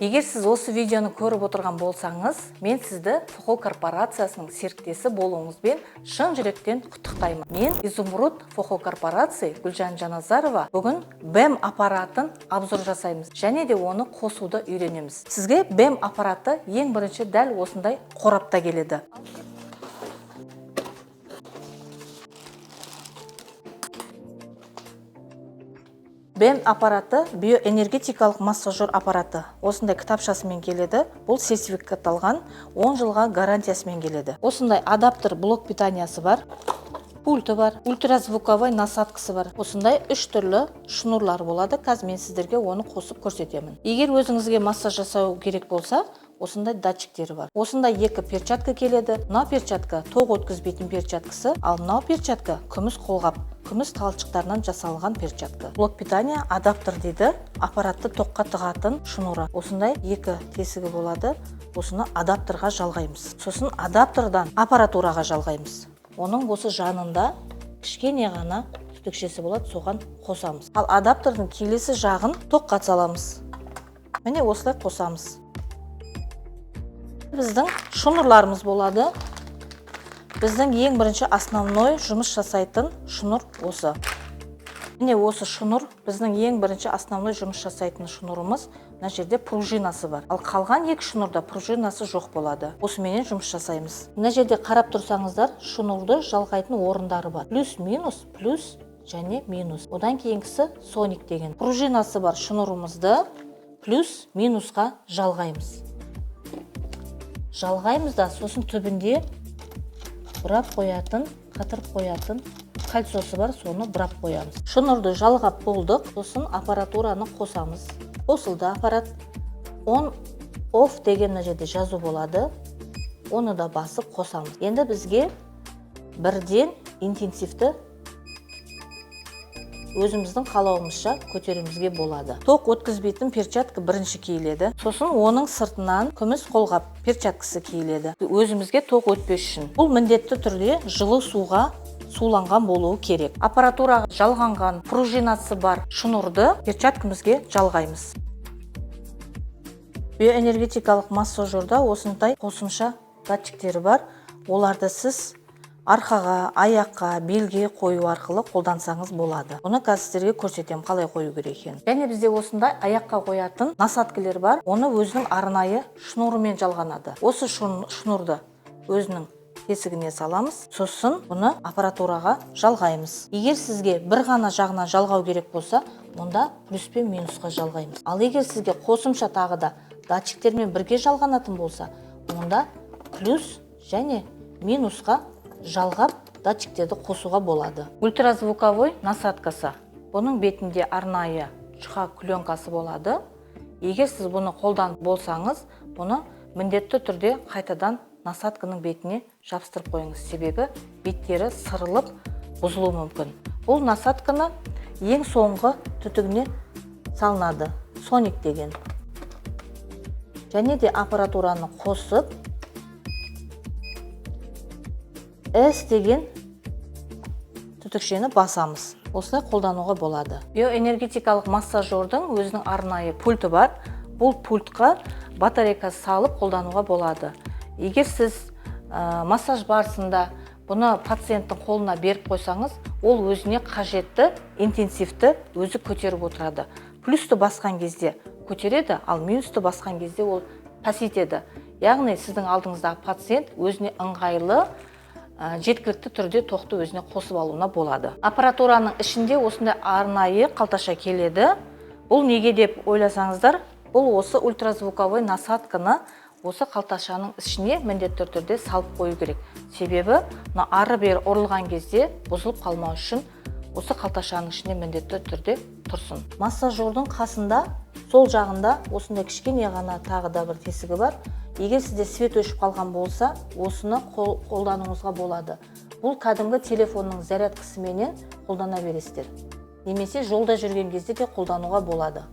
Егер сіз осы видеоны көріп отырған болсаңыз, мен сізді Фохо корпорациясының серіктесі болуыңызбен шын жүректен құттықтаймын. Мен Изумруд Фохо корпорация Гүлжан Жаназарова. Бүгін БЭМ аппаратын обзор жасаймыз және де оны қосуды үйренеміз. Сізге БЭМ аппараты ең бірінші дәл осындай қорапта келеді. БЭМ аппараты биоэнергетикалық массажер аппараты. Осындай кітапшасымен келеді. Бұл сертификатталған 10 жылға гарантиясымен келеді. Осындай адаптер блок питаниясы бар. Пульті бар, ультразвуковой насадкасы бар. Осындай 3 түрлі шнурлар болады. Қазір мен сіздерге оны қосып көрсетемін. Егер өзіңізге массаж жасау керек болса, осындай датчиктері бар. Осындай 2 перчатка келеді. Мына перчатка тоқ өткізбейтін перчаткасы, ал мынау перчатка күміс қолғап, күміс талшықтарынан жасалған перчатка. Блок питания адаптер дейді. Аппаратты тоққа тығатын шнуры. Осындай 2 тесігі болады. Осыны адаптерға жалғаймыз. Сосын адаптердан аппаратураға жалғаймыз. Оның осы жанында кішкене ғана түтікшесі болады, соған қосамыз. Ал адаптердің келесі жағын тоққа саламыз. Міне осылай қосамыз. Біздің шнурларымыз болады. Біздің ең бірінші основной жұмыс жасайтын шнур осы. Міне осы шнур біздің ең бірінші основной жұмыс жасайтын шнурымыз. Мына жерде пружинасы бар. Ал қалған 2 шнурда пружинасы жоқ болады. Осыменен жұмыс жасаймыз. Мына жерде қарап тұрсаңыздар, шнурды жалғайтын орындары бар. Плюс-минус, плюс және минус. Одан кейінгісі соник деген. Пружинасы бар шнурымызды плюс-минусқа жалғаймыз. Жалғаймыз да сосын түбінде бұрап қоятын, қатырып қоятын кольцосы бар, соны бұрап қоямыз. Шнурды жалғап болдық, сосын аппаратураны қосамыз. Қосылды аппарат. On off деген жерде жазу болады. Оны да басып қосамыз. Енді бізге бірден интенсивті өзіміздің қалауымызша көтеруімізге болады. Тоқ өткізбейтін перчатка бірінші киіледі. Сосын оның сыртынан күміс қолғап перчаткасы киіледі. Өзімізге тоқ өтпес үшін. Бұл міндетті түрде жылы суға суланған болуы керек. Аппаратураға жалғанған пружинасы бар шнурды перчаткамызге жалғаймыз. Биоэнергетикалық массажерда осындай қосымша датчиктері бар. Оларды сіз арқаға, аяққа, белге қою арқылы қолдансаңыз болады. Оны қазір сіздерге көрсетемін, қалай қою керек екенін. Және бізде осындай аяққа қоятын насадкілер бар. Оны өзінің арнайы шнурымен жалғанады. Осы шнурды өзінің тесігіне саламыз, сосын бұны аппаратураға жалғаймыз. Егер сізге бір ғана жағынан жалғау керек болса, онда плюс пен минусқа жалғаймыз. Ал егер сізге қосымша тағы да датчиктермен бірге жалғанатын болса, онда плюс және минусқа жалғап датчиктерді қосуға болады. Ультразвуковой насадкасы. Бұның бетінде арнайы жұқа пленкасы болады. Егер сіз бұны қолдан болсаңыз, бұны міндетті түрде қайтадан насадканың бетіне жабыстырып қойыңыз. Себебі беттері сырылып бұзылуы мүмкін. Бұл насадканы ең соңғы түтігіне салынады. Соник деген. Және де аппаратураны қосып, S деген түтікшені басамыз. Осылай қолдануға болады. Биоэнергетикалық массажердің өзінің арнайы пульті бар. Бұл пультқа батарейка салып қолдануға болады. Егер сіз массаж барысында бұны пациенттің қолына беріп қойсаңыз, ол өзіне қажетті интенсивті өзі көтеріп отырады. Плюсті басқан кезде көтереді, ал минусты басқан кезде ол паситеді. Яғни сіздің алдыңыздағы пациент өзіне ыңғайлы жеткілікті түрде тоқты өзіне қосып алуына болады. Аппаратураның ішінде осындай арнайы қалташа келеді. Бұл неге деп ойласаңыздар, бұл осы ультразвуковой насадканы осы қалташаның ішіне міндетті түрде салып қою керек. Себебі ары бері ұрылған кезде бұзылып қалмау үшін осы қалташаның ішіне міндетті түрде тұрсын. Массажердің қасында сол жағында осындай кішкене ғана тағы да бір тесігі бар. Егер сізде свет өшіп қалған болса, осыны қолдануыңызға болады. Бұл кәдімгі телефонның зарядкасыменен қолдана бересіздер. Немесе жолда жүрген кезде де қолдануға болады.